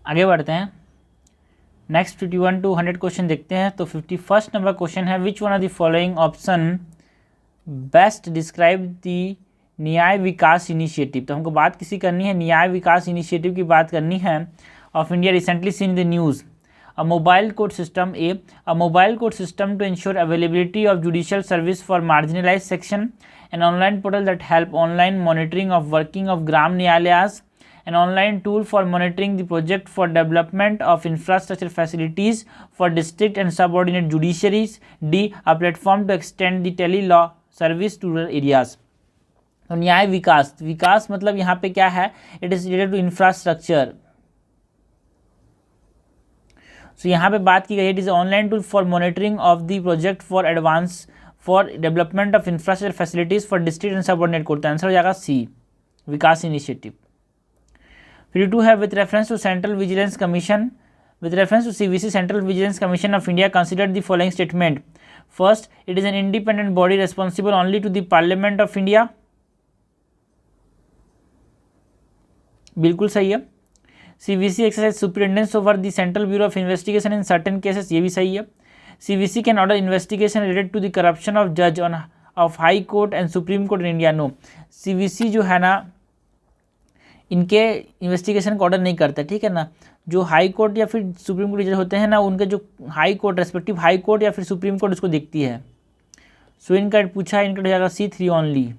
आगे बढ़ते हैं, नेक्स्ट 51 to 100 क्वेश्चन देखते हैं। तो 51st नंबर क्वेश्चन है, which one of the following option best describe the न्याय विकास इनिशिएटिव। तो हमको बात किसी करनी है, न्याय विकास इनिशिएटिव की बात करनी है of India recently seen the news. A mobile court system, a mobile court system to ensure availability of judicial service for marginalized section, an online portal that help online monitoring of working of Gram Nyayalayas, an online tool for monitoring the project for development of infrastructure facilities for district and subordinate judiciaries, D, a platform to extend the tele law service to rural areas। तो न्याय विकास, विकास मतलब यहाँ पे क्या है, it is related to infrastructure. So यहाँ पे बात की गई है, it is online tool for monitoring of the project for advance for development of infrastructure facilities for district and subordinate court. Answer हो जाएगा सी, विकास इनिशिएटिव। 52 है, with reference to central vigilance commission, with reference to CVC, Central Vigilance Commission of India considered the following statement. First, it is an independent body responsible only to the Parliament of India। बिल्कुल सही है। CVC exercise superintendence over the Central Bureau of Investigation in certain cases, ये भी सही है। CVC can order investigation related to the corruption of judge on of High Court and Supreme Court in India, no। CVC जो है ना, इनके investigation का order नहीं करता, ठीक है ना। जो हाई कोर्ट या फिर सुप्रीम कोर्ट जज होते हैं ना, उनके जो high court respective high court या फिर सुप्रीम कोर्ट उसको देखती है। सो इनका पूछा है, इनका हो जाएगा C3 ओनली।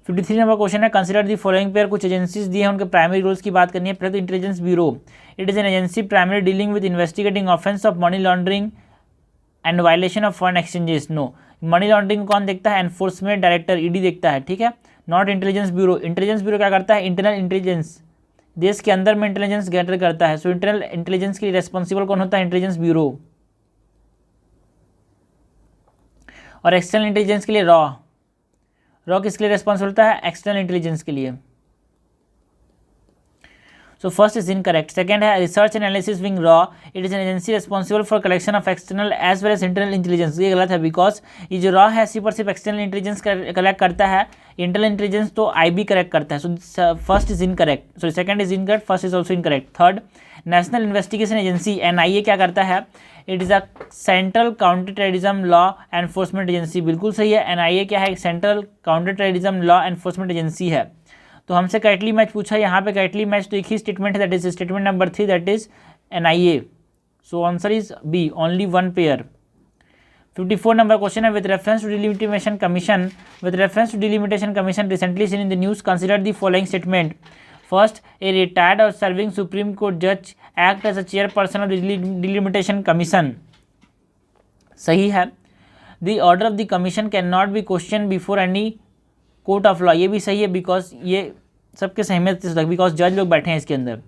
53 नंबर क्वेश्चन है, कंसिडर दी फॉलोइंग पेयर। कुछ एजेंसीज दिए हैं, उनके प्राइमरी रोल्स की बात करनी है। पहले तो intelligence bureau, it is an agency primary dealing with investigating offence of money laundering and violation of foreign exchanges, no. Money laundering कौन देखता है, एनफोर्समेंट डायरेक्टर ED देखता है, ठीक है। Not intelligence bureau, intelligence bureau क्या करता है, इंटरनल इंटेलिजेंस, देश के अंदर में इंटेलिजेंस गैदर करता है। सो इंटरनल इंटेलिजेंस के लिए रेस्पॉन्सिबल कौन होता है, इंटेलिजेंस ब्यूरो। और एक्सटर्नल इंटेलिजेंस के लिए रॉ किसके लिए रेस्पॉन्सिबल होता है, एक्सटर्नल इंटेलिजेंस के लिए। So first is incorrect. Second है, रिसर्च एनालिसिस विंग रॉ, it is an agency responsible for collection of external as well as internal intelligence. ये गलत है, बिकॉज ये जो रॉ है सिर्फ एक्सटर्नल इंटेलिजेंस कलेक्ट करता है, इंटरनल इंटेलिजेंस तो IB करेक्ट करता है। सो first is incorrect, sorry second is incorrect, first is also incorrect. Third, national investigation agency NIA क्या करता है, it is a central counter terrorism law enforcement agency. बिल्कुल सही है, NIA क्या है, central counter terrorism law enforcement agency है। तो हमसे कैटली मैच पूछा, यहाँ पे कैटली मैच तो एक ही स्टेटमेंट है, that is statement number 3, that is NIA। So answer is B, only one pair. 54 number question है, with reference to delimitation commission, with reference to delimitation commission recently seen in the news, consider the following statement. First, a retired or serving supreme court जज act as a chairperson of delimitation commission. सही है। The order of the commission can not B question before any court of law, ये भी सही है, because ये सबके सहमत, बिकॉज जज लोग बैठे हैं इसके अंदर।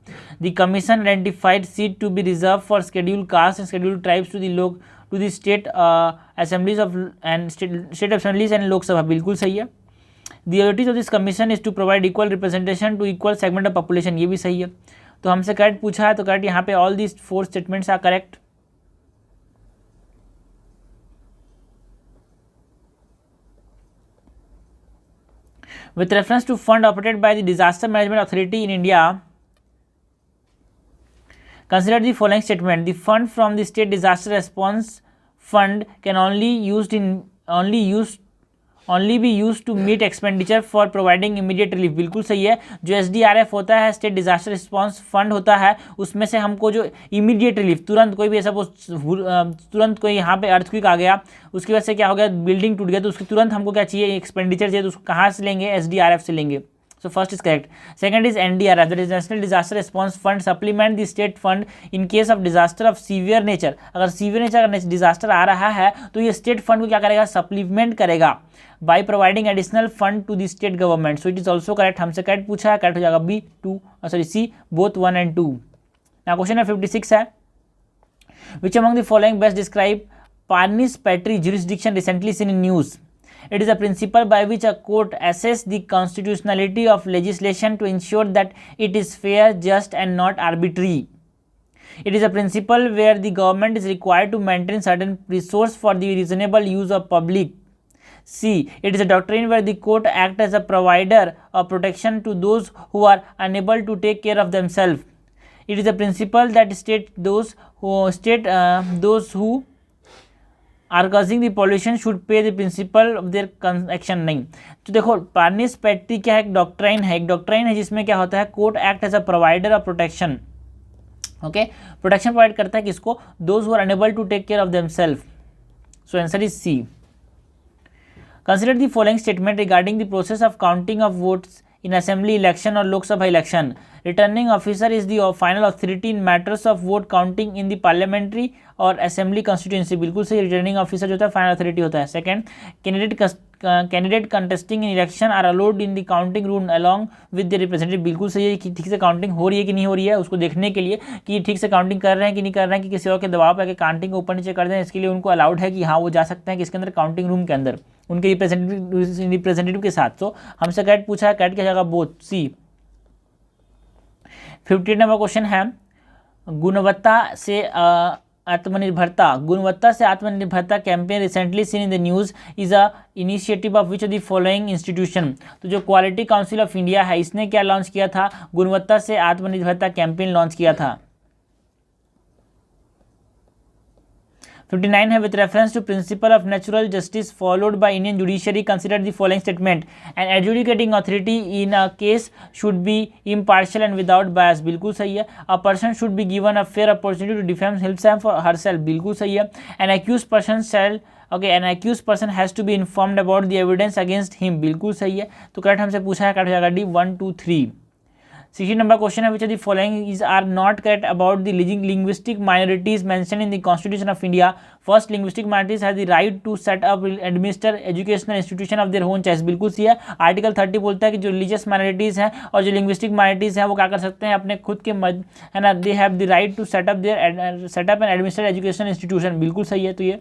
The commission identified seat to be reserve for schedule caste and schedule tribes to the state assemblies of and state assemblies and Lok Sabha. बिल्कुल सही है। The duties of this commission is to provide equal representation to equal segment of population, ये भी सही है। तो हमसे correct पूछा है, तो करेक्ट यहाँ पे all these 4 statements are correct. With reference to fund operated by the Disaster Management Authority in India, consider the following statement. The fund from the State Disaster Response Fund can only be used to meet expenditure for providing immediate relief। बिल्कुल सही है। जो SDRF होता है, state disaster response fund होता है, उसमें से हमको जो इमीडिएट रिलीफ, तुरंत कोई भी ऐसा तुरंत कोई यहाँ पे अर्थक्वेक आ गया, उसकी वजह से क्या हो गया, बिल्डिंग टूट गया, तो उसकी तुरंत हमको क्या चाहिए, एक्सपेंडिचर चाहिए, तो उसको कहाँ से लेंगे, SDRF से लेंगे। So first is correct. Second is NDRF, that is National Disaster Response Fund, supplement the state fund in case of disaster of severe nature। अगर सीवियर नेचर का डिजास्टर आ रहा है तो ये स्टेट फंड को क्या करेगा, सप्लीमेंट करेगा by providing additional fund to the state government. So it is also correct. हमसे करेक्ट पूछा है, करेक्ट हो जाएगा C, बोथ 1 and 2। ना क्वेश्चन है 56 है, which among the following best describe participatory jurisdiction recently seen in news. It is a principle by which a court assesses the constitutionality of legislation to ensure that it is fair, just and not arbitrary. It is a principle where the government is required to maintain certain resource for the reasonable use of public. C. It is a doctrine where the court acts as a provider of protection to those who are unable to take care of themselves. It is a principle that those who are causing the pollution should pay the principle of their action. नहीं, तो देखो पार्निस पैट्री क्या है, एक doctrine है जिसमें क्या होता है, court act as a provider of protection. Okay, protection provide करता है किसको, those who are unable to take care of themselves. So answer is C. Consider the following statement regarding the process of counting of votes in assembly election or Lok Sabha election. Returning officer is the final authority in matters of vote counting in the parliamentary or assembly constituency. बिल्कुल सही, returning officer जो होता है final authority होता है। Second, candidate contesting in election are allowed in the counting room along with the representative. बिल्कुल सही है कि ठीक से काउंटिंग हो रही है कि नहीं हो रही है, उसको देखने के लिए कि ठीक से काउंटिंग कर रहे हैं कि नहीं कर रहे हैं, कि किसी और के दबाव पर काउंटिंग को ऊपर नीचे कर दें, इसके लिए उनको अलाउड है कि हाँ वो जा सकते हैं किसके अंदर, काउंटिंग रूम के अंदर उनके रिप्रेजेंटेटिव के साथ। तो हमसे कैट पूछा है, कैट क्या जगह बोथ सी। 58 नंबर क्वेश्चन है, गुणवत्ता से आत्मनिर्भरता campaign recently seen in the news is a initiative of which of the following institution. तो जो क्वालिटी काउंसिल ऑफ इंडिया है इसने क्या लॉन्च किया था, गुणवत्ता से आत्मनिर्भरता कैंपेन लॉन्च किया था। 59 है, with reference to principle of natural justice followed by Indian judiciary consider the following statement, an adjudicating authority in a case should be impartial and without bias. बिल्कुल सही है। A person should be given a fair opportunity to defend himself or herself. बिल्कुल सही है। An accused person has to be informed about the evidence against him. बिल्कुल सही है। तो करेक्ट हमसे पूछा है, करेक्ट हो जाएगा डी 1 2 3। 60 नंबर क्वेश्चन है, which of the following is are not correct about the linguistic minorities mention in the constitution of India. First, linguistic minorities have the right to set up administer educational institution of their own choice. बिल्कुल सही है। Article 30 बोलता है कि जो religious minorities हैं और जो लिंग्विस्टिक माइनॉरिटीज हैं वो क्या कर सकते हैं, अपने खुद के है ना, they have the right to set up and administer educational institution. बिल्कुल सही है। तो ये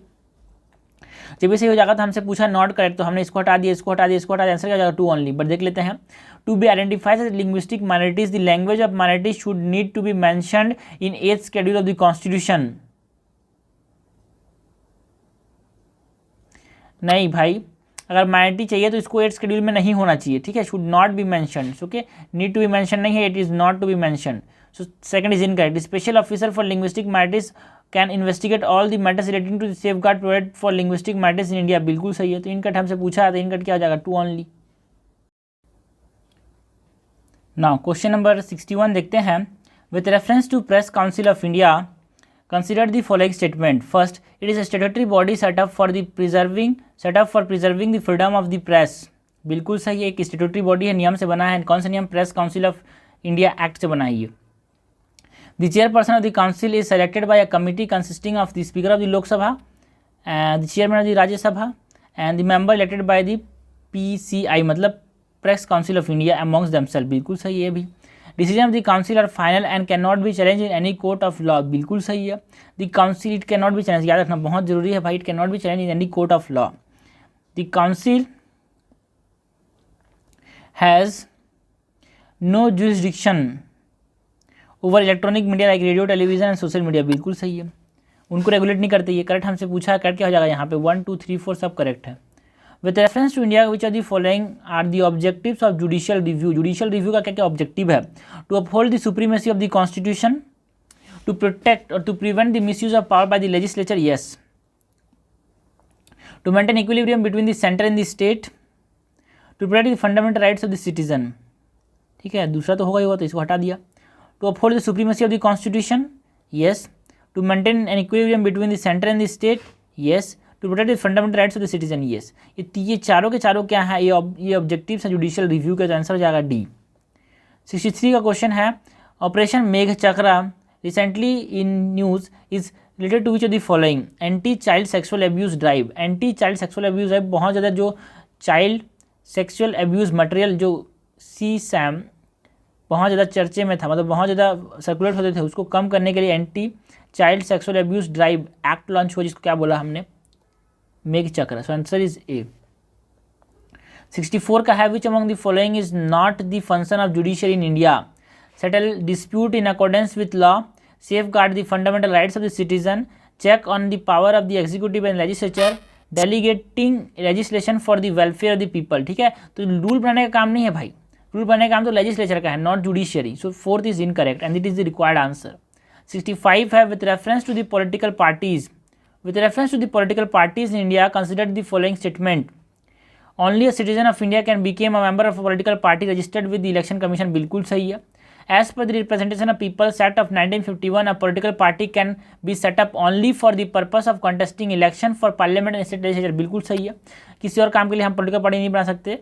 जब भी सही हो जाएगा तो हमसे पूछा नॉट करेक्ट, तो हमने इसको हटा दिया, इसको हटा दिया, इसको हटा दिया, आंसर क्या हो जाएगा 2 ओनली। बट देख लेते हैं, to be identified as linguistic minorities the language of minorities should need to be mentioned in 8th schedule of the constitution. नहीं भाई, अगर माइनॉरिटी चाहिए तो इसको 8th शेड्यूल में नहीं होना चाहिए, ठीक है, should not be mentioned. Okay, need to be mention नहीं है, it is not to be mentioned. So second is incorrect. Special officer for linguistic minorities can investigate all the matters relating to the safeguard provided for linguistic minorities in India. बिल्कुल सही है। तो इनकट हमसे पूछा है, तो इनकट क्या हो जाएगा 2 ओनली। नाउ क्वेश्चन नंबर 61 देखते हैं, with reference to press council of India consider the following statement. First, it is a statutory body set up for preserving the freedom of the press. बिल्कुल सही है। एक स्टैट्यूटरी बॉडी है, नियम से बना है। कौन सा नियम? Press council of India act से बना है। The chairperson of the council is selected by a committee consisting of the Speaker of the Lok Sabha, the Chairman of the Rajya Sabha, and the member elected by the PCI, मतलब Press Council of India amongst themselves। बिल्कुल सही है भी। Decision of the council are final and cannot be challenged in any court of law। बिल्कुल सही है। The council it cannot be challenged, याद रखना बहुत जरूरी है भाई, it cannot be challenged in any court of law। The council has no jurisdiction over electronic media like radio, television and social media. बिल्कुल सही है। उनको रेगुलेट नहीं करते। ये करेक्ट हमसे पूछा है, करेक्ट क्या हो जाएगा यहाँ पे 1 2 3 4 सब करेक्ट है। With reference to India which are the following are the objectives of judicial review. Judicial review का क्या क्या ऑब्जेक्टिव है? To uphold the supremacy of the constitution, to protect or to prevent the misuse of power by the legislature, yes, to maintain equilibrium between the centre and the state, to protect the fundamental rights of the citizen. ठीक है, दूसरा तो होगा ही, हुआ तो इसको हटा दिया। To uphold the supremacy of the constitution, yes. To maintain an equilibrium between the center and the state, yes. To protect the fundamental rights of the citizen, yes. ये चारों के चारों क्या है? ये ऑब्जेक्टिव्स है जुडिशियल रिव्यू का। Answer हो जाएगा डी। 63 का क्वेश्चन है, operation Megh Chakra recently in news is related to which of the following. Anti child sexual abuse drive. Anti child sexual abuse drive बहुत ज़्यादा जो चाइल्ड सेक्सुअल एब्यूज मटेरियल जो CSAM बहुत ज़्यादा चर्चे में था, मतलब बहुत ज़्यादा सर्कुलेट होते थे, उसको कम करने के लिए anti child sexual abuse drive act launch हुआ, जिसको क्या बोला हमने? मेघ चक्र। सो आंसर इज ए। 64 का है, which among the following is not the function of judiciary in India? Settle dispute in accordance with law, safeguard the fundamental rights of the citizen, check on the power of the executive and legislature, delegating legislation for the welfare of the people. ठीक है, तो rule बनाने का काम नहीं है भाई, rule बनने का काम तो लेजिस्लेचर का है, not judiciary. So fourth is incorrect and it is the required answer. 65 है with reference to the political parties, with reference to the political parties in India consider the following statement, only a citizen of India can become a member of a political party registered with the election commission, बिल्कुल सही है। As per the Representation of People's Act of 1951, a political party can be set up only for the purpose of contesting election for parliament and state legislature, बिल्कुल सही है। किसी और काम के लिए हम पॉलिटिकल पार्टी नहीं बना सकते।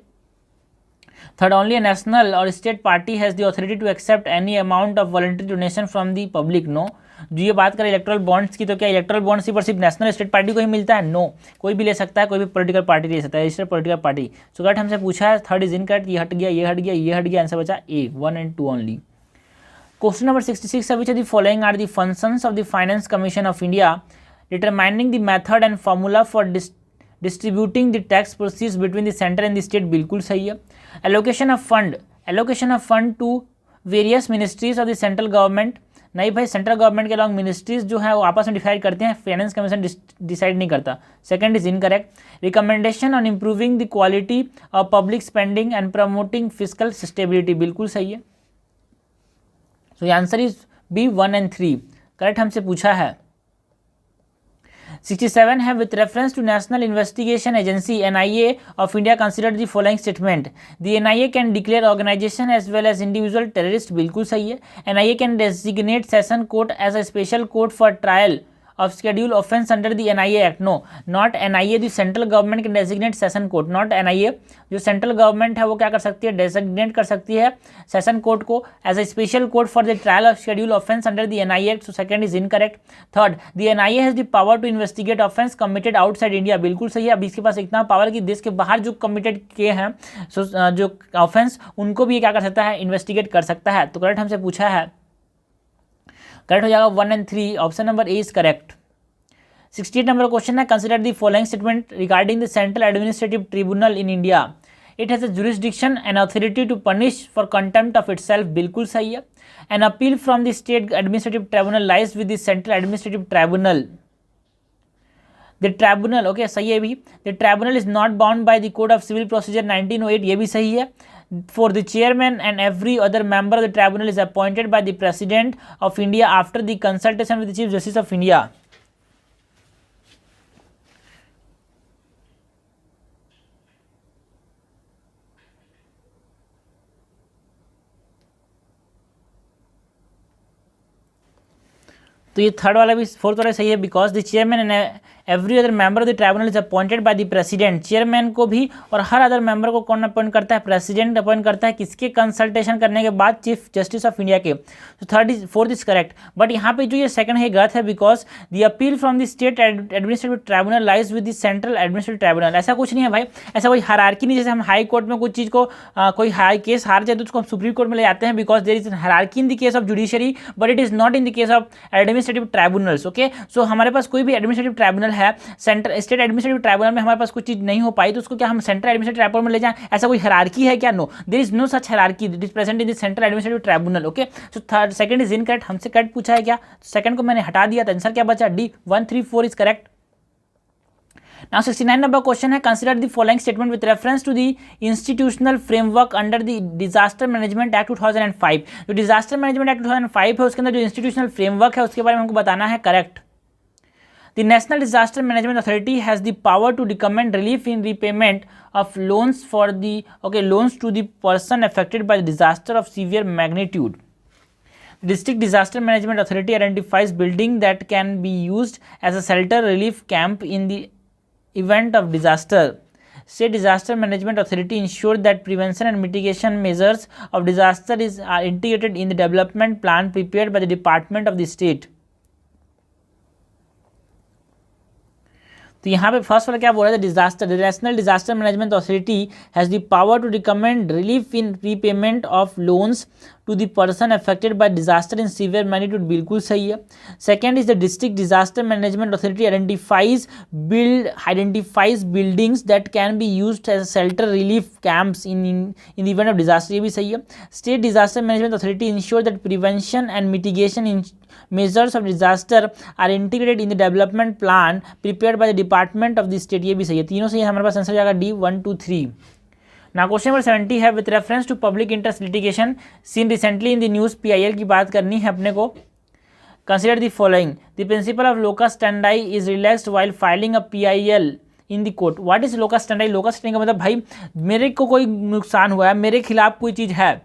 Third, only a national or state party has the authority to accept any amount of voluntary donation from the public, no। जो ये बात करें इलेक्ट्रल बॉन्ड्स की, तो क्या इलेक्ट्रल बॉन्ड्स सिर्फ नेशनल स्टेट पार्टी को ही मिलता है? नो, कोई भी ले सकता है, कोई भी पॉलिटिकल पार्टी ले सकता है, registered political party. So correct हमसे पूछा है, थर्ड इज इनकरेक्ट, ये हट गया, ये हट गया, ये हट गया, आंसर बचा ए, 1 and 2 ओनली। Question number 66 है, which of the following are the functions of the Finance Commission of India, determining the method and formula for distributing the tax proceeds between the center and the state, बिल्कुल सही है। allocation of fund to various ministries of the central government, नहीं भाई, central government के along ministries जो है वो आपस में डिसाइड करते हैं, फाइनेंस कमीशन डिसाइड नहीं करता। Second is incorrect. Recommendation on improving the quality of public spending and promoting physical stability, बिल्कुल सही है। So the answer is B 1 and 3, correct हमसे पूछा है। 67 है, with reference to national investigation agency NIA of India consider the following statement, the NIA can declare organisation as well as individual terrorist, बिल्कुल सही है। NIA can designate session court as a special court for trial of schedule offense under the NIA Act, no, not NIA, the central government can designate session court, not NIA। जो central government है वो क्या कर सकती है, designate कर सकती है सेशन कोर्ट को as a special court for the trial of schedule offence under the NIA Act, so second is incorrect. Third, the NIA has the power to investigate offence committed outside India, बिल्कुल सही है। अब इसके पास इतना power कि देश के बाहर जो कमिटेड किए हैं जो ऑफेंस, उनको भी क्या कर सकता है, इन्वेस्टिगेट कर सकता है। तो करेक्ट हमसे पूछा है, करेक्ट हो जाएगा 1 and 3, option number A is correct. 68 number question है, consider the following statement regarding the central administrative tribunal in India, it has a jurisdiction and authority to punish for contempt of itself, बिल्कुल सही है। An appeal from the state administrative tribunal lies with the central administrative tribunal, the tribunal, okay सही है भी, the tribunal is not bound by the code of civil procedure 1908, ये भी सही है। For the chairman and every other member of the tribunal is appointed by the President of India after the consultation with the Chief Justice of India। तो ये third वाला भी, fourth वाला सही है, because the chairman and every other member of the tribunal is appointed by the president, chairman को भी और हर अदर मेंबर को कौन अपॉइंट करता है, प्रेसिडेंट अपॉइंट करता है, किसके कंसल्टेशन करने के बाद, चीफ जस्टिस ऑफ इंडिया के। तो फोर्थ इज करेक्ट, बट यहाँ पे जो ये सेकंड है गलत है, because the appeal from the state administrative tribunal lies with the central administrative tribunal, ऐसा कुछ नहीं है भाई, ऐसा कोई हायरार्की नहीं, जैसे हम हाई कोर्ट में कुछ चीज़ को कोई हाई केस हार जाए तो उसको हम सुप्रीम कोर्ट में ले जाते हैं, because there is hierarchy in the case of judiciary but it is not in the case of administrative tribunals, okay. So हमारे पास कोई भी एडमिनिस्ट्रेटिव ट्रिब्यूनल है, सेंट्रल स्टेट एडमिनिस्ट्रेटिव ट्रिब्यूनल में हमारे पास कुछ चीज नहीं हो पाई तो उसको क्या हम सेंट्रल एडमिनिस्ट्रेटिव ट्रिब्यूनल में ले जाएं, ऐसा कोई हायरार्की है क्या? No, there is no such hierarchy, it is present in the central administrative tribunal, okay. So third second is incorrect, हमसे करेक्ट पूछा है क्या, सेकंड को मैंने हटा दिया था, आंसर क्या बचा, D 1, 3, 4 is correct. Now 69 number question है, consider the following statement with reference to the institutional framework under the Disaster Management Act 2005। जो Disaster Management Act 2005 है उसके अंदर जो institutional framework है उसके बारे में हमको बताना है, correct. The National Disaster Management Authority has the power to recommend relief in repayment of loans for the loans to the person affected by the disaster of severe magnitude. The District Disaster Management Authority identifies building that can be used as a shelter relief camp in the event of disaster. State Disaster Management Authority ensure that prevention and mitigation measures of disaster are integrated in the development plan prepared by the Department of the State. तो यहाँ पे first वाला क्या बोल रहा है, disaster, the national disaster management authority has the power to recommend relief in repayment of loans to the person affected by disaster in severe magnitude, बिल्कुल सही है। Second is the district disaster management authority identifies buildings that can be used as shelter relief camps in the event of disaster, ये भी सही है। State disaster management authority ensure that prevention and mitigation in measures of disaster are integrated in the development plan prepared by the Department of the State, ये भी सही है, तीनों सही है, हमारे पास आंसर जाएगा डी 1, 2, 3। ना क्वेश्चन नंबर 70 है with reference to public interest litigation seen recently in the news, PIL की बात करनी है अपने को। Consider the following, the principle of locus standi is relaxed while filing a PIL in the court. What is locus standi? Locus standi का मतलब भाई मेरे को कोई नुकसान हुआ है, मेरे खिलाफ कोई चीज़ है,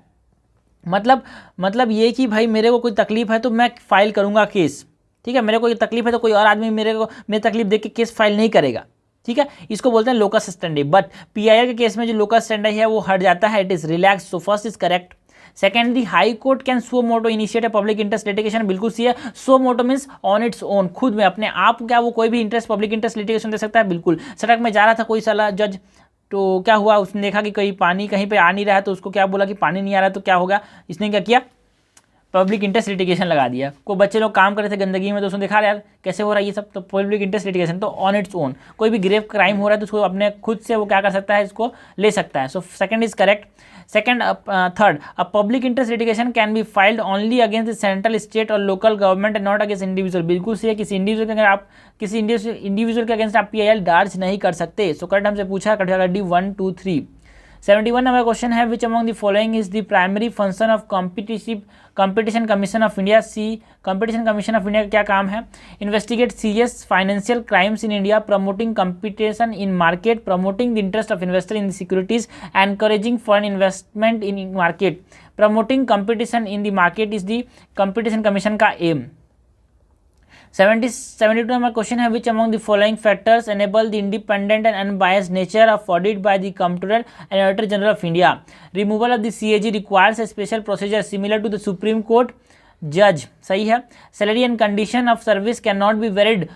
मतलब ये कि भाई मेरे को कोई तकलीफ है तो मैं फाइल करूंगा केस, ठीक है। मेरे को कोई तकलीफ है तो कोई और आदमी मेरी तकलीफ देख के केस फाइल नहीं करेगा, ठीक है। इसको बोलते हैं लोकस स्टैंडाई। बट PIL के केस में जो लोकस स्टैंडाई है वो हट जाता है, it is relax. So first is correct. Second, the high court can suo motu initiate public interest litigation, बिल्कुल सी है। Suo motu means on its own, खुद में अपने आप क्या वो कोई भी इंटरेस्ट पब्लिक इंटरेस्ट लिटिगेशन दे सकता है, बिल्कुल। सड़क में जा रहा था कोई साला जज, तो क्या हुआ, उसने देखा कि कोई पानी कहीं पे आ नहीं रहा है, तो उसको क्या बोला कि पानी नहीं आ रहा है, तो क्या होगा, इसने क्या किया, पब्लिक इंटरेस्ट लिटिगेशन लगा दिया। कोई बच्चे लोग काम कर रहे थे गंदगी में, तो उसने देखा यार कैसे हो रहा है ये सब, तो पब्लिक इंटरेस्ट लिटिगेशन। तो ऑन इट्स ओन, कोई भी ग्रेव क्राइम हो रहा है तो उसको अपने खुद से वो क्या कर सकता है, इसको ले सकता है। So second is correct. Second, third, a public interest litigation can be filed only against the central, state और local government and not against individual, बिल्कुल सही है। किसी इंडिविजुअल के अगर आप किसी इंडिविजुअल के अगेंस्ट आप PIL दर्ज नहीं कर सकते। सो करेक्ट हमसे पूछा, कट जाएगा D 1 2 3। 71 नंबर क्वेश्चन है, which among the following is the primary function of competition commission of India. C, competition commission of India का क्या काम है? Investigate serious financial crimes in India, promoting competition in market, promoting the interest of investor in the securities, encouraging foreign investment in market, promoting competition in the market is the competition commission का aim. 72 number question है, which among the following factors enable the independent and unbiased nature of audit by the comptroller and auditor general of India. Removal of the CAG requires a special procedure similar to the supreme court जज, सही है। Salary and condition of service can not be varied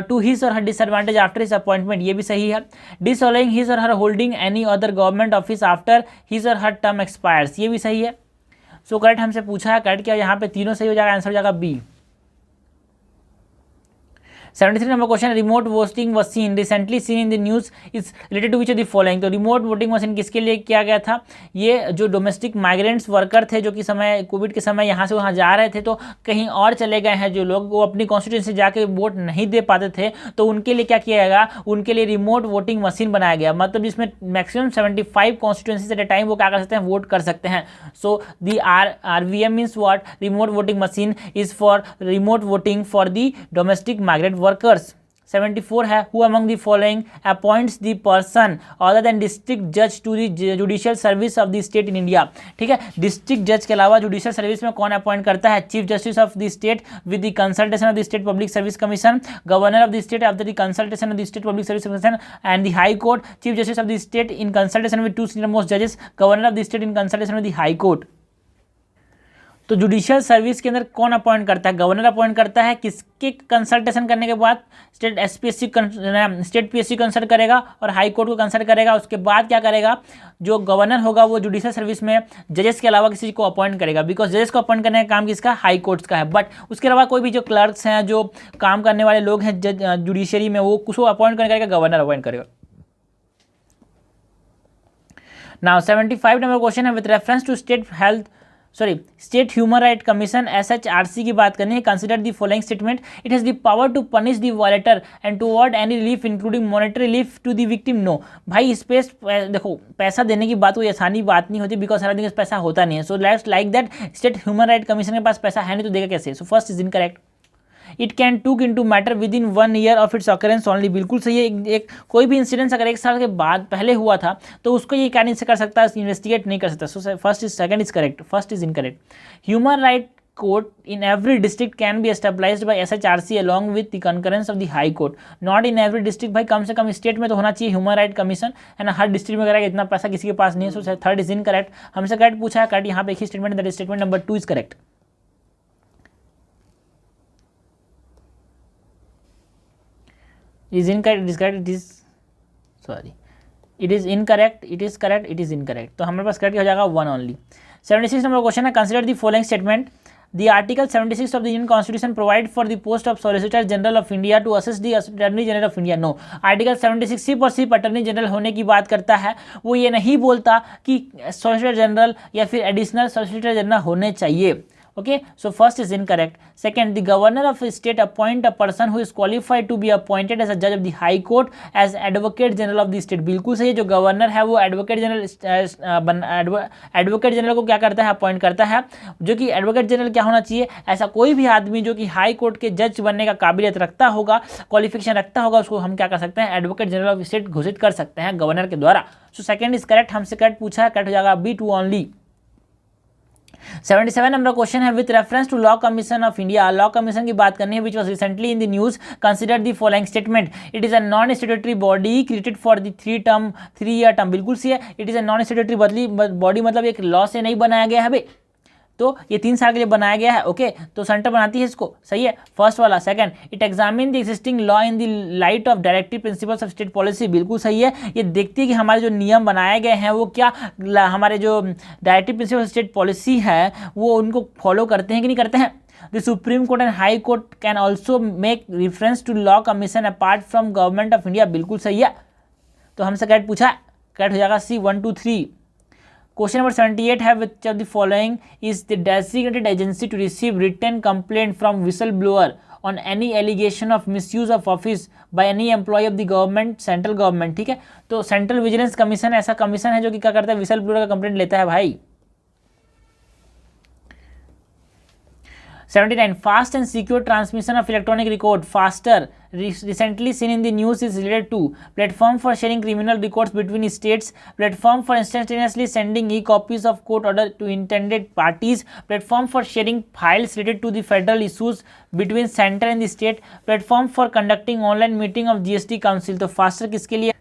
to his or her disadvantage after his appointment, ये भी सही है। Disallowing his or her holding any other government office after his or her term expires, ये भी सही है। So correct हमसे पूछा है, करेक्ट क्या, यहाँ पे तीनों सही हो जाएगा, आंसर हो जाएगा B। 73 number question, remote voting machine recently seen in the news is related to which of the following. तो रिमोट वोटिंग मशीन किसके लिए किया गया था? ये जो डोमेस्टिक माइग्रेंट्स वर्कर थे जो कि समय कोविड के समय यहाँ से वहाँ जा रहे थे, तो कहीं और चले गए हैं जो लोग, वो अपनी कॉन्स्टिट्यूंसी जाके वोट नहीं दे पाते थे, तो उनके लिए क्या किया गया, उनके लिए रिमोट वोटिंग मशीन बनाया गया, मतलब जिसमें maximum 75 constituencies at a time वो क्या कर सकते हैं, वोट कर सकते हैं। So the RVM means what, remote voting machine is for remote voting for the domestic migrant workers. 74 है, who among the following appoints the person other than district जज to the judicial service of the state in India. ठीक है, district जज के अलावा judicial service में कौन appoint करता है? Chief justice of the state with the consultation of the state public service commission, governor of the state after the consultation of the state public service commission and the high court, chief justice of the state in consultation with two senior most जजेस, governor of the state in consultation with the high court. तो judicial service के अंदर कौन appoint करता है? Governor appoint करता है। किसके कंसल्टेशन करने के बाद? स्टेट PSC कंसल्ट करेगा और हाई कोर्ट को कंसल्ट करेगा। उसके बाद क्या करेगा, जो गवर्नर होगा वो जुडिशियल सर्विस में जजेस के अलावा किसी को अपॉइंट करेगा, बिकॉज जजेस को अपॉइंट करने का काम किसका? हाई कोर्ट्स का है। बट उसके अलावा कोई भी जो क्लर्क्स हैं, जो काम करने वाले लोग हैं जुडिशरी में, वो कुछ अपॉइंट करेगा, गवर्नर अपॉइंट करेगा। नाउ 75 नंबर क्वेश्चन है, with reference to state human right commission SHRC की बात करनी है। Consider the following statement, it has the power to punish the violator and to award any relief including monetary relief to the victim. No भाई, इस पे देखो, पैसा देने की बात कोई आसानी बात नहीं होती, बिकॉज सारा दिन पैसा होता नहीं है। So let's like that, state human right commission के पास पैसा है नहीं तो देगा कैसे? So first is incorrect. It can took into matter within 1 year of its occurrence only, बिल्कुल सही है। एक कोई भी इंसिडेंस अगर 1 साल के बाद पहले हुआ था तो उसको ये क्या नहीं कर सकता, इन्वेस्टिगेट नहीं कर सकता। सो first is second is correct, first is incorrect. Human right court in every district can be established by SHRC along with the concurrence of the high court, not in every district। भाई कम से कम state में तो होना चाहिए human right commission, है ना। हर district में करेगा, इतना पैसा किसी के पास नहीं है। So third is incorrect. हमसे करेक्ट पूछा है, करेक्ट यहाँ पे एक ही statement, that statement number 2 is correct. is incorrect, it is correct, it is sorry, it is incorrect, it is correct, it is incorrect। तो हमारे पास करेक्ट हो जाएगा 1 ओनली। 76 नंबर क्वेश्चन है, consider the following statement. The Article 76 of the Indian Constitution provide for the post of Solicitor General of India to assist the Attorney General of India। No, Article 76 सिर्फ और सिर्फ attorney general होने की बात करता है। वो ये नहीं बोलता कि सॉलिसिटर जनरल या फिर एडिशनल सॉलिसिटर जनरल होने चाहिए। Okay, so first is incorrect. Second, the governor of a state appoint a person who is qualified to be appointed as a judge of the high court as advocate general of the state. बिल्कुल सही है, जो governor है वो advocate general को क्या करता है, अपॉइंट करता है, जो कि एडवोकेट जनरल क्या होना चाहिए, ऐसा कोई भी आदमी जो कि हाई कोर्ट के जज बनने का काबिलियत रखता होगा, क्वालिफिकेशन रखता होगा, उसको हम क्या कर सकते हैं, एडवोकेट जनरल ऑफ स्टेट घोषित कर सकते हैं गवर्नर के द्वारा. सो सेकंड इज करेक्ट, हमसे करेक्ट पूछा है, करेक्ट हो जाएगा B2 ओनली. 77 नंबर क्वेश्चन है, with reference to law commission of India. Law commission की बात करनी है, which was recently in the news. Consider the following statement. It is a non statutory body created for the 3-year term. बिल्कुल सी है, it is a non statutory body, मतलब एक law से नहीं बनाया गया है भाई, तो ये 3 साल के लिए बनाया गया है. ओके, तो सेंटर बनाती है इसको, सही है फर्स्ट वाला. Second, it examine the existing law in the light of directive principles of state policy. बिल्कुल सही है, ये देखती है कि हमारे जो नियम बनाए गए हैं वो क्या हमारे जो directive principle of state policy है वो उनको फॉलो करते हैं कि नहीं करते हैं. The supreme court and high court can also make reference to law commission apart from government of India. बिल्कुल सही है, तो हमसे करेक्ट पूछा, करेक्ट हो जाएगा C 1 2 3. Question number 78 है, which of the following is the designated agency to receive written complaint from whistleblower on any allegation of misuse of office by any employee of the government, central government. ठीक है, तो central vigilance commission ऐसा commission है जो कि क्या करता है, विसल ब्लोअर का कंप्लेंट लेता है भाई. 79, fast and secure transmission of electronic record. Faster, recently seen in the news, is related to platform for sharing criminal records between states, platform for instantaneously sending e-copies of court order to intended parties, platform for sharing files related to the federal issues between center and the state, platform for conducting online meeting of GST council. तो faster किसके लिए,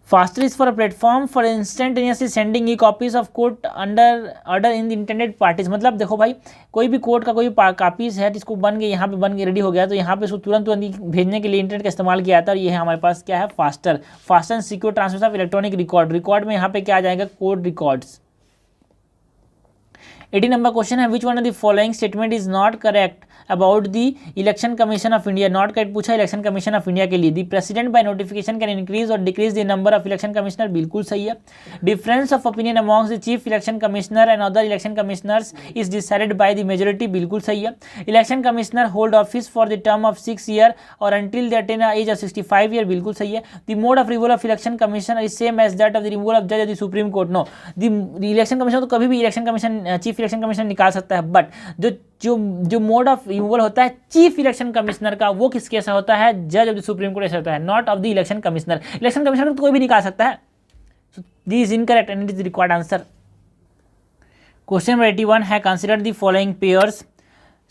faster is for a platform for instantaneously sending E copies of court order in the intended parties. मतलब देखो भाई, कोई भी court का कोई कापीज है जिसको बन के यहाँ पे बन के रेडी हो गया, तो यहाँ पे उसको तुरंत भेजने के लिए इंटरनेट का इस्तेमाल किया जाता है, और ये है हमारे पास क्या है, faster. Fast and secure transmission of electronic record. Record में यहाँ पे क्या आ जाएगा, कोर्ट रिकॉर्ड्स. 80 नंबर क्वेश्चन है, which one of the following statement is not correct about the election commission of India. Not correct पूछा इलेक्शन कमीशन ऑफ इंडिया के लिए. The president by notification can increase or decrease the number of election commissioner. बिल्कुल सही है. Difference of opinion amongst the chief election commissioner and other election commissioners is decided by the majority. बिल्कुल सही है. Election commissioner hold office for the term of 6 years और until the attain age of 65 years. बिल्कुल सही है. The mode of removal of election commission is same as that of the removal of जज of the supreme court. No, the election commission तो कभी भी election commission chief election commission निकाल सकता है, बट जो मोड ऑफ रिमूवल होता है चीफ इलेक्शन कमिश्नर का, वो किसके ऐसा होता है, जज ऑफ द सुप्रीम कोर्ट ऐसा होता है, not of the election commissioner. Election commissioner तो कोई भी निकाल सकता है. सो this is incorrect and it is required answer. Question number 81 है, consider the following pairs.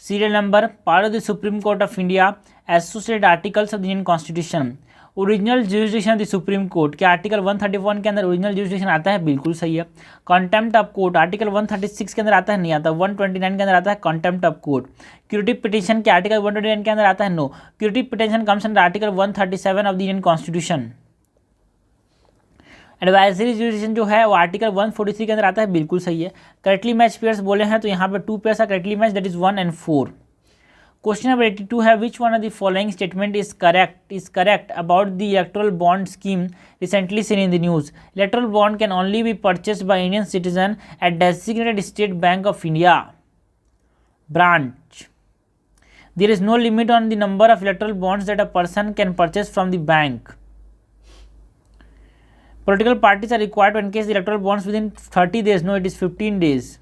Serial number, part of the supreme court of India, associated articles of the Indian constitution, original jurisdiction of the supreme court. क्या article 131 के अंदर original jurisdiction आता है? बिल्कुल सही है. Contempt of court article 136 के अंदर आता है? नहीं आता. 129 के अंदर आता है contempt of court. Curative petition के आर्टिकल 129 के अंदर आता है? No. Curative petition comes under article 137 of the Indian constitution. Advisory jurisdiction जो है वो आर्टिकल 143 के अंदर आता है? बिल्कुल सही है. करेक्टली मैच पेयर्स बोले हैं तो यहाँ पे 2 पेयर्स है correctly match, that is 1 and 4. Question number 82 है, which one of the following statement is correct about the electoral bond scheme recently seen in the news. Electoral bond can only be purchased by Indian citizen at designated State Bank of India branch. There is no limit on the number of electoral bonds that a person can purchase from the bank. Political parties are required to encase the electoral bonds within 30 days. No, it is 15 days.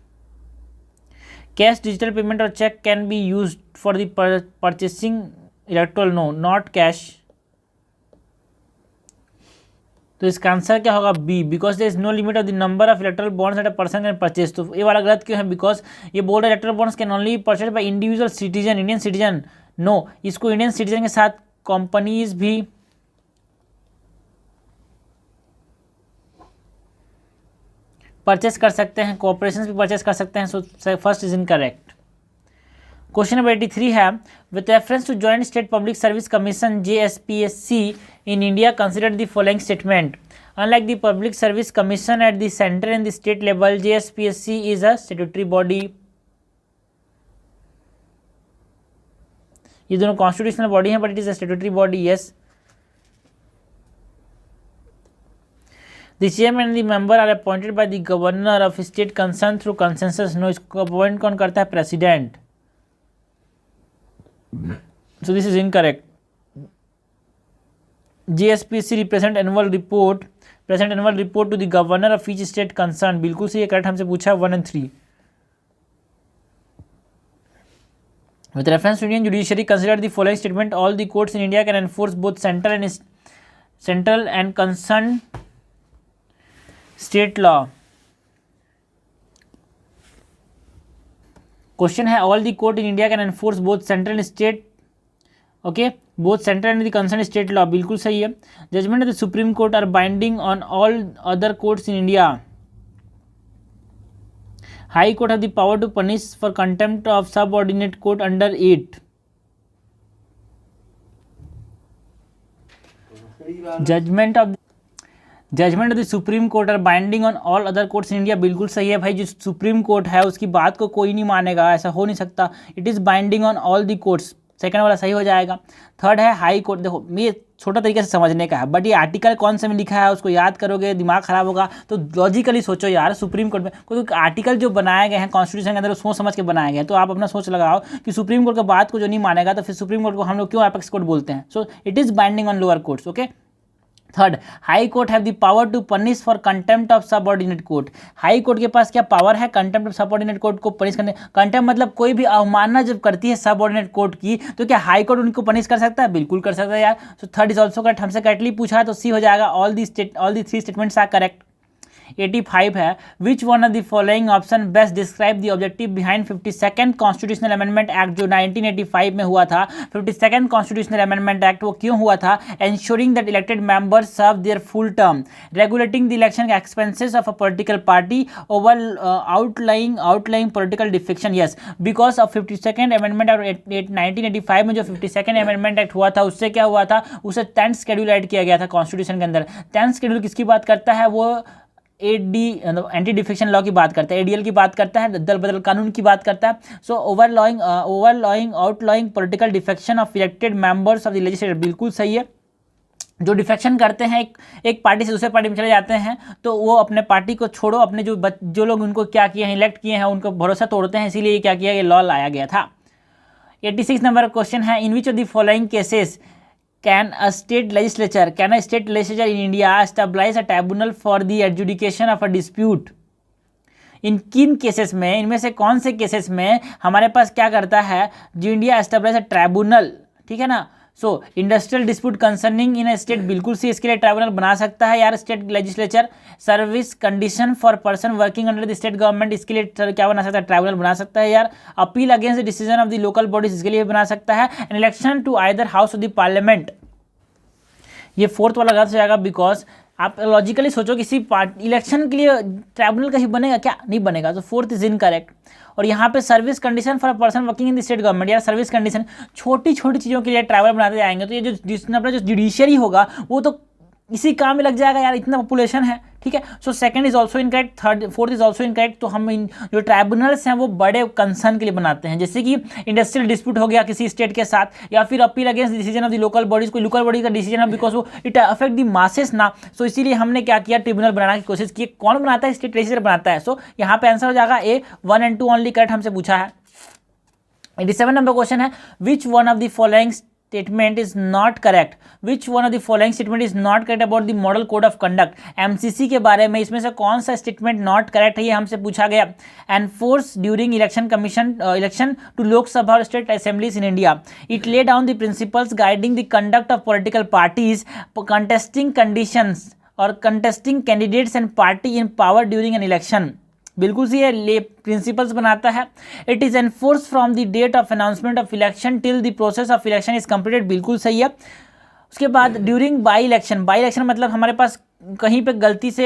Cash, digital payment or check can be used for the purchasing electoral. No, not cash. तो इसका आंसर क्या होगा? B, because there is no limit of the number of electoral bonds that a person can purchase. तो ये वाला गलत क्यों है? बिकॉज ये बोल रहा है electoral bonds can only purchase by individual citizen, Indian citizen. No, इसको इंडियन सिटीजन के साथ कंपनीज भी परचेस कर सकते हैं, कॉर्पोरेशन भी परचेस कर सकते हैं. So first is incorrect. Question number 83 है, with reference to joint state public service commission JSPSC in India, consider the following statement. Unlike the public service commission at the center and the state level, JSPSC is a statutory body. ये दोनों constitutional body हैं, but it is a statutory body. Yes. The chairman and the member are appointed by the governor of state concern through consensus. No, इसको appoint कौन करता है? President. So this is incorrect. GSPC represent annual report to the governor of each state concern. बिल्कुल सही है, correct. हमसे पूछा 1 and 3। With reference to Indian judiciary, consider the following statement: all the courts in India can enforce both central and concerned state law. Question है, all the court in India can enforce both central and state, okay, both central and the concerned state law. बिल्कुल सही है। Judgment of the Supreme Court are binding on all other courts in India. High Court have the power to punish for contempt of subordinate court under 8. Judgment of the Supreme Court are binding on all other courts in India. बिल्कुल सही है भाई, जो supreme court है उसकी बात को कोई नहीं मानेगा, ऐसा हो नहीं सकता। It is binding on all the courts, second वाला सही हो जाएगा। थर्ड है हाई कोर्ट। देखो ये छोटा तरीके से समझने का है, बट ये आर्टिकल कौन से में लिखा है उसको याद करोगे दिमाग खराब होगा। तो लॉजिकली सोचो यार, सुप्रीम कोर्ट में कोई आर्टिकल जो बनाए गए हैं कॉन्स्टिट्यूशन के अंदर, सोच समझ के बनाए गए हैं, तो आप अपना सोच लगाओ कि सुप्रीम कोर्ट की बात को जो नहीं मानेगा तो फिर सुप्रीम कोर्ट को हम लोग क्यों एपेक्स कोर्ट बोलते हैं। So it is binding on lower courts, okay. Third, high court have the power to punish for contempt of subordinate court. High court के पास क्या पावर है? कंटेम्प्ट ऑफ सबऑर्डिनेट कोर्ट को पनिश करने। Contempt मतलब कोई भी अवमानना जब करती है सबऑर्डिनेट कोर्ट की, तो क्या हाई कोर्ट उनको पनिश कर सकता है? बिल्कुल कर सकता है यार। So third is also correct. हमसे करेक्टली पूछा है तो सी हो जाएगा। All the 3 statements are correct. 85 है, which one of the following option best describe the objective behind 52nd constitutional amendment act जो 1985 में हुआ था। 52nd कॉन्स्टिट्यूशनल अमेंडमेंट एक्ट वो क्यों हुआ था? Ensuring that elected members serve their full term, regulating the election expenses of a political party, over outlining political defection. Yes, because of 52nd amendment act 1985 में जो 52nd अमेंडमेंट एक्ट हुआ था उससे क्या हुआ था? उसे 10th शेड्यूल ऐड किया गया था कॉन्स्टिट्यूशन के अंदर। 10th शेड्यूल किसकी बात करता है? वो एंटी डिफेक्शन लॉ की बात करता है, एडीएल की बात करता है, दल बदल कानून की बात करता है। सो ओवरलॉइंग outlawing political defection of elected members of the legislature. बिल्कुल सही है। जो डिफेक्शन करते हैं एक पार्टी से दूसरे पार्टी में चले जाते हैं, तो वो अपने पार्टी को छोड़ो, अपने जो लोग उनको क्या किए हैं, इलेक्ट किए हैं, उनको भरोसा तोड़ते हैं, इसीलिए क्या किया, ये लॉ लाया गया था। 86 नंबर क्वेश्चन है, in which of the following cases Can a state legislature in India establish a tribunal for the adjudication of a dispute? इन किन केसेस में, इनमें से कौन से केसेस में हमारे पास क्या करता है जो इंडिया एस्टेब्लिश अ ट्राइब्यूनल, ठीक है ना। सो इंडस्ट्रियल डिस्प्यूट कंसर्निंग इन स्टेट, बिल्कुल सी इसके लिए ट्राइब्यूनल बना सकता है यार state legislature. Service condition for person working under the state government, इसके लिए क्या बना सकता है? ट्राइब्यूनल बना सकता है यार। Appeal against the decision of the local bodies, इसके लिए बना सकता है। An election to either house of the parliament, ये फोर्थ वाला गलत हो जाएगा, बिकॉज आप लॉजिकली सोचो किसी इलेक्शन के लिए ट्राइब्यूनल कहीं बनेगा क्या? नहीं बनेगा। तो फोर्थ इज इनकरेक्ट। और यहाँ पे service condition for a person working in the state government, यार सर्विस कंडीशन छोटी छोटी चीज़ों के लिए ट्राइब्यूनल बनाते जाएंगे तो ये जो अपना जो जुडिशियरी होगा वो तो इसी काम में लग जाएगा यार, इतना पॉपुलेशन है, ठीक है। So second is also incorrect, fourth is also incorrect. तो हम इन जो ट्राइब्यूनल्स हैं वो बड़े कंसर्न के लिए बनाते हैं, जैसे कि इंडस्ट्रियल डिस्प्यूट हो गया किसी स्टेट के साथ, या फिर appeal against decision of the local bodies, कोई लोकल बॉडी का डिसीजन है, बिकॉज वो इट अफेक्ट द मासेस ना। सो इसीलिए हमने क्या किया, ट्रिब्यूनल बनाने की कोशिश की। कौन बनाता है? स्टेट लेजिस्लेचर बनाता है। सो यहाँ पे आंसर हो जाएगा ए, 1 and 2 ओनली करेक्ट हमसे पूछा है। 87 नंबर क्वेश्चन है, which one of the following statement is not correct? Which one of the following statement is not correct about the model code of conduct? MCC के बारे में इसमें से कौन सा स्टेटमेंट नॉट करेक्ट है, ये हमसे पूछा गया। Enforce during election election to Lok Sabha और state assemblies in India, it lay down the principles guiding the conduct of political parties, contesting conditions और contesting candidates and party in power during an election. बिल्कुल सी है, ले principles बनाता है। It is enforce from the date of announcement of election till the process of election is completed, बिल्कुल सही है। उसके बाद ड्यूरिंग बाई इलेक्शन मतलब हमारे पास कहीं पे गलती से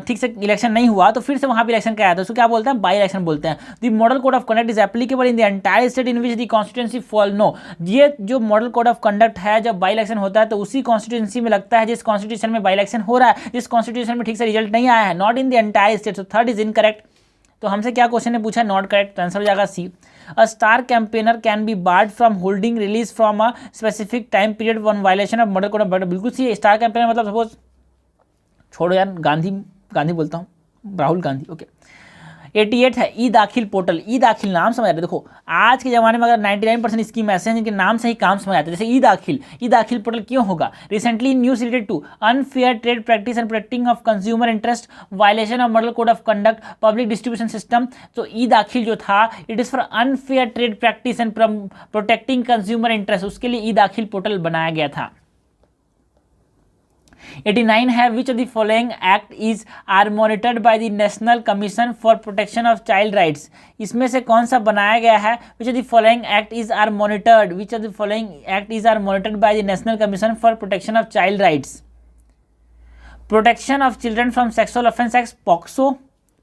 ठीक से इलेक्शन नहीं हुआ तो फिर से वहाँ पे इलेक्शन क्या आया था, उसको क्या बोलते हैं? बाई इलेक्शन बोलते हैं। The model code of conduct is applicable in the entire state in which the constituency fall. No, ये जो मॉडल कोड ऑफ कंडक्ट है जब बाई इलेक्शन होता है तो उसी कॉन्स्टिट्यूंसी में लगता है जिस कॉन्स्टिट्यूशन में बाई इलेक्शन हो रहा है, जिस कॉन्स्टिट्यूशन में ठीक से रिजल्ट नहीं आया है, not in the entire state. So third is incorrect. तो हमसे क्या क्वेश्चन ने पूछा? नॉट करेक्ट, तो आंसर हो जाएगा C. A star campaigner can be barred from holding release from a specific time period on violation of model code of conduct, बिल्कुल सी। स्टार कैंपेनर मतलब सपोज छोड़ो यार, गांधी बोलता हूँ, राहुल गांधी। ओके 88 है ई दाखिल पोर्टल। ई दाखिल नाम समझ आते, देखो आज के ज़माने में अगर 99% स्कीम ऐसे हैं जिनके नाम से ही काम समझ आते हैं, जैसे ई दाखिल पोर्टल क्यों होगा? Recently news related to unfair trade practice and protecting of consumer interest, violation of model code of conduct, public distribution system. तो ई दाखिल जो था it is for unfair trade practice and protecting consumer interest, उसके लिए ई दाखिल portal बनाया गया था। 89 है which of the following act is are monitored by the national commission for protection of child rights. इसमें से कौन सा बनाया गया है? Which of the following act is are monitored, which of the following act is are monitored by the national commission for protection of child rights? Protection of children from sexual offense act, POCSO,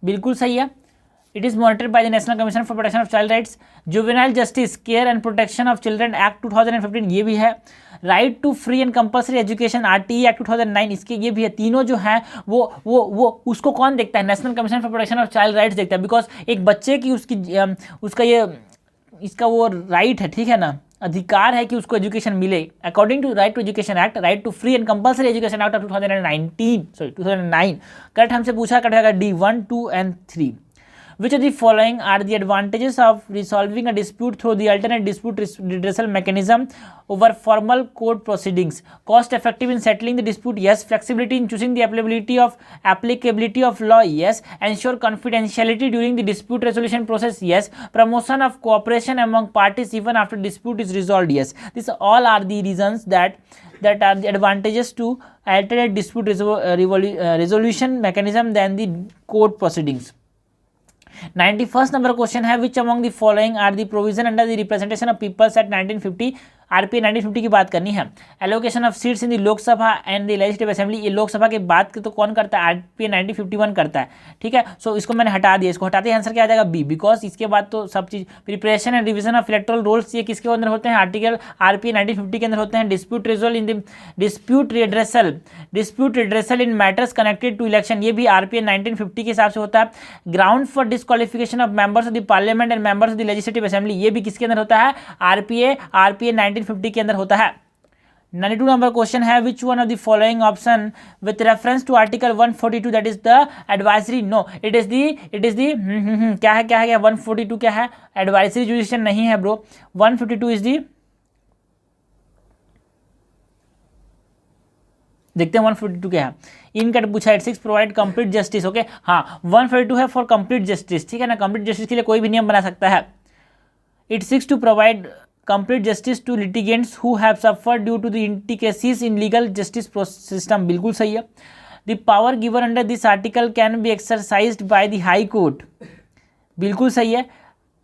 बिल्कुल सही है। It is monitored by the national commission for protection of child rights. Juvenile justice care and protection of children act 2015, ये भी है। Right to free and compulsory education RTE act 2009, इसके ये भी है। तीनों जो है वो उसको कौन देखता है? National commission for protection of child rights देखता है, बिकॉज एक बच्चे की इसका वो राइट है, ठीक है ना, अधिकार है कि उसको एजुकेशन मिले according to right to education act, right to free and compulsory education act of 2009। Correct हमसे पूछा, करेक्ट होगा D 1, 2 and 3। Which of the following are the advantages of resolving a dispute through the alternate dispute redressal mechanism over formal court proceedings? Cost effective in settling the dispute? Yes. Flexibility in choosing the applicability of law? Yes. Ensure confidentiality during the dispute resolution process? Yes. Promotion of cooperation among parties even after dispute is resolved? Yes. These all are the reasons that are the advantages to alternate dispute resolution mechanism than the court proceedings. 91st number question है which among the following are the provision under the representation of people's act 1950? RPA 1950 की बात करनी है। Allocation of seats in the Lok Sabha and the legislative assembly, ये लोकसभा के बाद तो कौन करता है? आरपीए 1951 करता है, ठीक है। सो इसको मैंने हटा दिया, इसको हटाते ही आंसर क्या आ जाएगा? बी, बिकॉज इसके बाद तो सब चीज preparation and revision of electoral rolls, ये किसके अंदर होते हैं? आर्टिकल आरपीए 1950 के अंदर होते हैं। Dispute redressal in matters connected to election, ये भी आरपीए 1950 के हिसाब से होता है। Ground for disqualification of members of the parliament and members of the legislative assembly, ये भी किसके अंदर होता है? आरपीए 1950 के अंदर होता है। 92 नंबर क्वेश्चन है which one of the following option with reference to article 142 that is the advisory? No, it is the क्या है 142 क्या है? एडवाइजरी जुडिशन नहीं है ब्रो। 152 इज दी, देखते हैं 142 क्या है। इनका पूछा 86 प्रोवाइड कंप्लीट जस्टिस। ओके हाँ, 142 है फॉर कंप्लीट जस्टिस, ठीक है ना। कंप्लीट जस्टिस के लिए कोई भी नियम बना सकता है। It seeks to provide complete justice to litigants who have suffered due to the intricacies in legal justice system, बिल्कुल सही है। The power given under this article can be exercised by the high court, बिल्कुल सही है।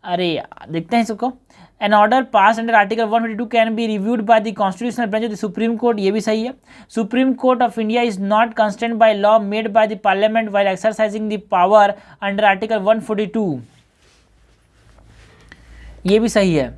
अरे देखते हैं इसको। An order passed under Article 152 can be reviewed by the constitutional bench of the Supreme Court, ये भी सही है। Supreme Court of India is not constrained by law made by the Parliament while exercising the power under Article 142, ये भी सही है।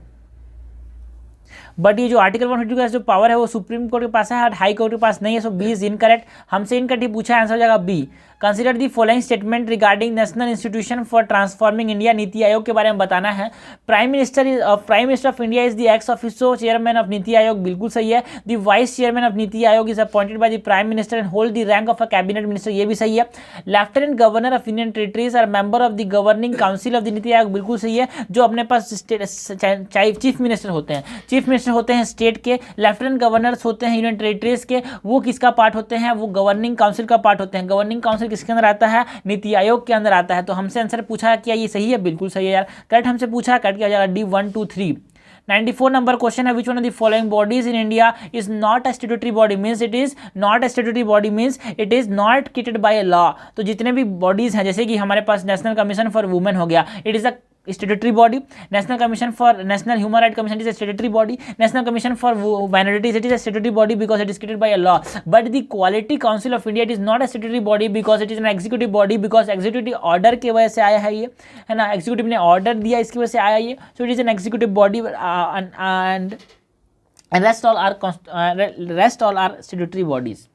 But ये जो आर्टिकल 152 का जो पावर है वो सुप्रीम कोर्ट के पास है और हाई कोर्ट के पास नहीं है। So B is incorrect. हमसे इनकरेक्ट पूछा, आंसर हो जाएगा B. Consider the following statement regarding national institution for transforming India, NITI Aayog के बारे में बताना है। Prime minister of India is the ex officio chairman of NITI Aayog, बिल्कुल सही है। The vice chairman of NITI Aayog is appointed by the prime minister and hold the rank of a cabinet minister, ये भी सही है। Lieutenant governor of union territories are member of the governing council of the NITI Aayog, बिल्कुल सही है। जो अपने पास chief minister होते हैं स्टेट के, लेफ्टिनेंट गवर्नर्स होते हैं यूनियन टेरिटरीज के, वो किसका पार्ट होते हैं? वो गवर्निंग काउंसिल का पार्ट होते हैं। गवर्निंग काउंसिल किसके अंदर आता है? नीति आयोग के अंदर आता है। तो हमसे आंसर पूछा क्या ये सही है? बिल्कुल सही है यार, करेक्ट हमसे पूछा, करेक्ट क्या हो जाएगा? डी 1, 2, 3। 94 नंबर क्वेश्चन है which one of the following bodies in India is not a statutory body, means it is not a statutory body, means it is not created by a law. तो जितने भी bodies हैं, जैसे कि हमारे पास national commission for women हो गया, it is a statutory body. National commission for national human right commission is a statutory body. National Commission for Minorities, it is a statutory body because it is created by a law. But the Quality Council of India, it is not a statutory body because it is an executive body, because executive order के वजह से आया है ये, है ना, executive ने order दिया इसकी वजह से आया ये, so it is an executive body and rest all are statutory bodies.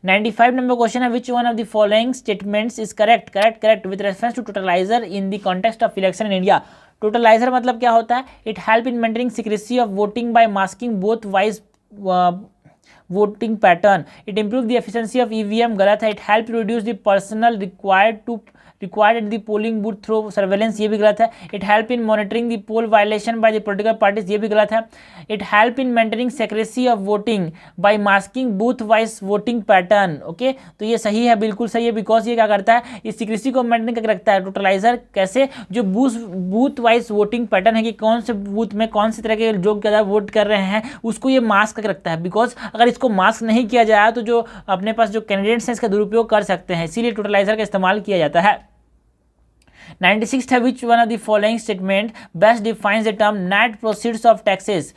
95 number question है which one of the following statements is correct with reference to totaliser in the context of election in India. Totaliser मतलब क्या होता है? It help in maintaining secrecy of voting by masking both voting pattern, it improve the efficiency of EVM, गलत है। It help reduce the personal required at the polling booth through surveillance, ये भी गलत है। It help in monitoring the poll violation by the political parties, ये भी गलत है। It help in maintaining secrecy of voting by masking booth wise voting pattern, okay, तो ये सही है, बिल्कुल सही है, बिकॉज ये क्या करता है, इस सीक्रेसी को मेंटेन करके रखता है। टोटलाइजर कैसे, जो बूथ वाइज वोटिंग पैटर्न है कि कौन से बूथ में कौन से तरह के लोग ज़्यादा वोट कर रहे हैं, उसको ये मास्क करके रखता है। बिकॉज अगर इसको मास्क नहीं किया जाए तो जो अपने पास जो कैंडिडेट्स हैं इसका दुरुपयोग कर सकते हैं, इसीलिए टोटलाइजर का इस्तेमाल किया जाता है। 96 है, which one of the following statement best defines the term net proceeds of taxes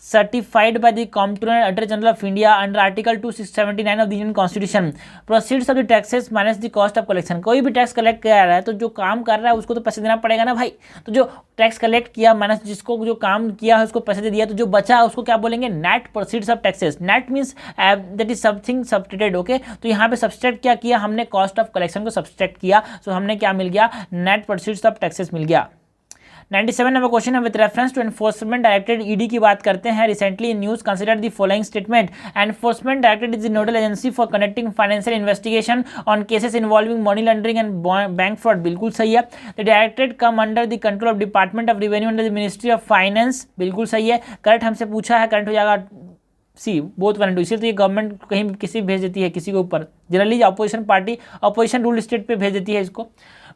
certified by the Comptroller and Auditor General of India under Article 279 of the Indian Constitution. Proceeds of the taxes minus the cost of collection. कोई भी tax collect किया रहा है तो जो काम कर रहा है उसको तो पैसे देना पड़ेगा ना भाई, तो जो टैक्स कलेक्ट किया माइनस जिसको जो काम किया है उसको पैसे दे दिया, तो जो बचा उसको क्या बोलेंगे, net proceeds of taxes. Net means that is something subtracted, okay, तो यहाँ पे सब्सट्रैक्ट क्या किया हमने, कॉस्ट ऑफ कलेक्शन को सब्सट्रैक्ट किया, सो हमने क्या मिल गया, नेट प्रोसीड्स ऑफ टैक्सेस मिल गया। 97 नंबर क्वेश्चन है, with reference to enforcement directorate ED की बात करते हैं। Recently in news consider the following statement, enforcement directorate is the nodal agency for conducting financial investigation on cases involving money laundering and bank fraud, बिल्कुल सही है। The directorate come under the control of department of revenue under the ministry of finance, बिल्कुल सही है, correct हमसे पूछा है, correct हो जाएगा सी, बोथ 1 and 2, इसीलिए तो ये गवर्नमेंट कहीं किसी भेज देती है किसी के ऊपर, generally opposition party opposition rule state पे भेज देती है इसको।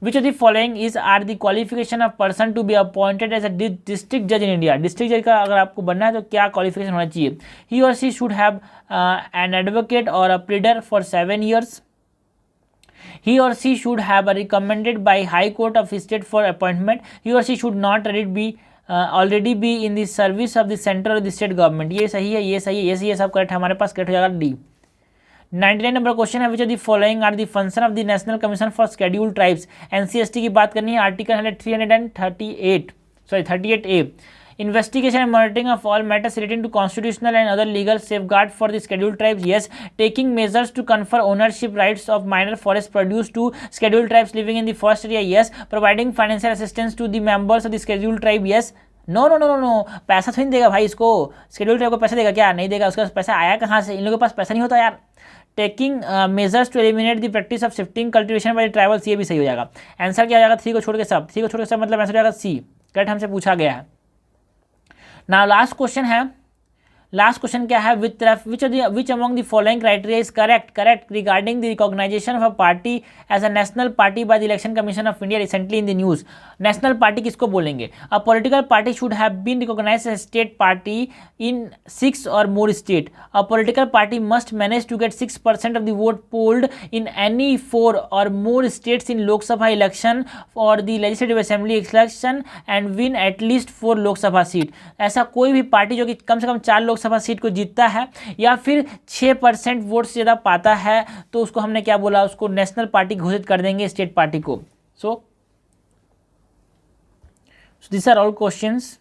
Which of the following is are the qualification of person to be appointed as a district judge in India? District जज का अगर आपको बनना है तो क्या क्वालिफिकेशन होना चाहिए? He or she should have an advocate or a pleader for 7 years. He or she should have a recommended by High Court of State for appointment. He or she should not already be in the service of the central or the state government. ये सही है, ये सही है, ये सही है, सब करेक्ट है, हमारे पास करेक्ट हो जाएगा डी। 99 नंबर क्वेश्चन है, which of the following are the function of the national commission for scheduled tribes. NCST की बात करनी है, article 338A, investigation and monitoring of all matters relating to constitutional and other legal safeguard for the scheduled tribes, yes. Taking measures to confer ownership rights of minor forest produce to scheduled tribes living in the forest area, yes. Providing financial assistance to the members of the scheduled tribe, yes. No no no no no, पैसा तो नहीं देगा भाई इसको, scheduled tribe को पैसा देगा क्या, नहीं देगा, उसका पैसा आया कहाँ से, इन लोगों के पास पैसा नहीं होता यार। Taking measures to eliminate the practice of shifting cultivation by tribals, ये भी सही हो जाएगा। आंसर क्या हो जाएगा, 3 को छोड़ के सब, 3 को छोड़ के सब मतलब आंसर हो जाएगा सी, करेक्ट हमसे पूछा गया है। नाउ लास्ट क्वेश्चन है, लास्ट क्वेश्चन क्या है, which among the following criteria is correct regarding the recognization of a party as a national party by the election commission of India recently in the news. National party किसको बोलेंगे, a political party should have been recognized as state party in 6 और more state. A political party must manage to get 6% of the vote polled in any 4 और more states in Lok Sabha election और the legislative assembly election and win at least 4 Lok Sabha seat. ऐसा कोई भी party जो कि कम से कम 4 Lok Sabha seat को जीतता है या फिर 6% वोट से ज़्यादा पाता है तो उसको हमने क्या बोला, उसको नेशनल पार्टी घोषित कर देंगे स्टेट पार्टी को। So this are all questions.